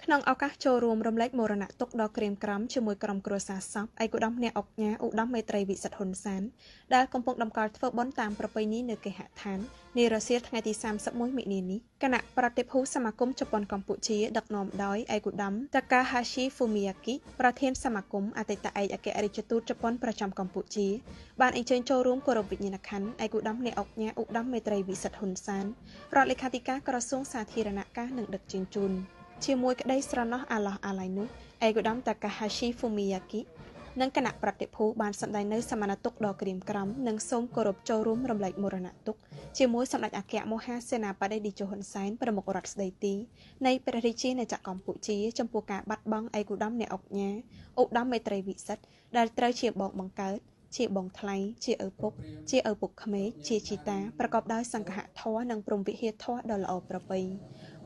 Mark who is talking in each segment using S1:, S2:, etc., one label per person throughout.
S1: ក្នុងឱកាសចូលរួមរំលែកមរណៈទុក្ខដ៏ក្រៀមក្រំជាមួយក្រុមគ្រួសារសពឯកឧត្តមអ្នកអង្គការឧត្តមមេត្រីវិសិទ្ធហ៊ុនសែនដែលកំពុងដំណើរធ្វើបុណ្យតាមប្រពៃណីនៅគេហដ្ឋាននារសៀលថ្ងៃទី31មិនិនានេះគណៈប្រតិភូសមាគមជប៉ុនកម្ពុជាដឹកនាំដោយឯកឧត្តម Takahashi Fumiyaki ប្រធានសមាគមអតីតឯកអគ្គរដ្ឋទូតជប៉ុនប្រចាំកម្ពុជាបានអញ្ជើញចូលរួមគោរពវិញ្ញាណក្ខន្ធឯកឧត្តមអ្នកអង្គការឧត្តមមេត្រីវិសិទ្ធហ៊ុនសែនរដ្ឋលេខាធិការក្រសួងសាធារណការនិងដឹកជញ្ជូនជាមួយក្តីស្រណោះអាឡោះអាល័យនោះឯកឧត្តម Takahashi Fumiyaki និងគណៈប្រតិភូបានសម្ដែងនៅសមានទុក្ខដ៏ក្រៀមក្រំនិងសូមគោរពចូលរួមរំលែកមរណៈទុក្ខជាមួយសម្ដេចអគ្គមហាសេនាបតីតេជោហ៊ុនសែនប្រមុខរដ្ឋស្ដីទីនៃព្រះរាជាណាចក្រកម្ពុជាចំពោះការបាត់បង់ឯកឧត្តមអ្នកអង្គការឧត្តមមេត្រីវិសិទ្ធដែលត្រូវជាបងបង្កើតជាបងថ្លៃជាឪពុកជាឪពុកក្មេកជាជីតាប្រកបដោយសង្ឃៈធម៌និងព្រហ្មវិហារធម៌ដ៏ល្អប្រពៃ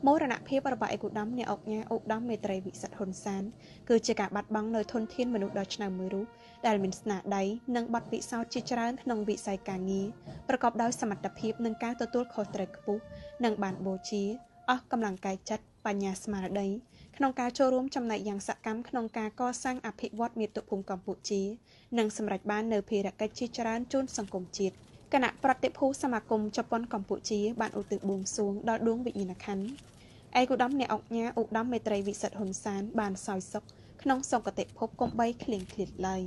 S1: មរណភាពរបស់ឯកឧត្តមអ្នកអង្គការឧត្តមមេត្រីវិសិទ្ធហ៊ុនសែនគឺជាការបាត់បង់នៅធនធានមនុស្សដ៏ឆ្នើមមួយរូបដែលមានស្នាដៃនិងបទពិសោធន៍ជាច្រើនក្នុងវិស័យការងារប្រកបដោយសមត្ថភាពនិងការទទួលខុសត្រូវខ្ពស់និងបានបូជាអស់កម្លាំងកាយចិត្តបញ្ញាស្មារតីក្នុងការចូលរួមចំណែកយ៉ាងសកម្មក្នុងការកសាងអភិវឌ្ឍមាតុភូមិកម្ពុជានិងសម្រេចបាននូវភារកិច្ចជាច្រើនជូនសង្គមជាតិគណៈប្រតិភូសមាគមជប៉ុនកម្ពុជាបានឧទ្ទិសបួងសួងដល់ដួងវិញ្ញាណក្ខន្ធឯកឧត្តមអ្នកអង្គការឧត្តមមេត្រីវិសិទ្ធហ៊ុនសែនបានសោយសុខក្នុងសុគតិភពកុំបីឃ្លៀងឃ្លាតឡើយ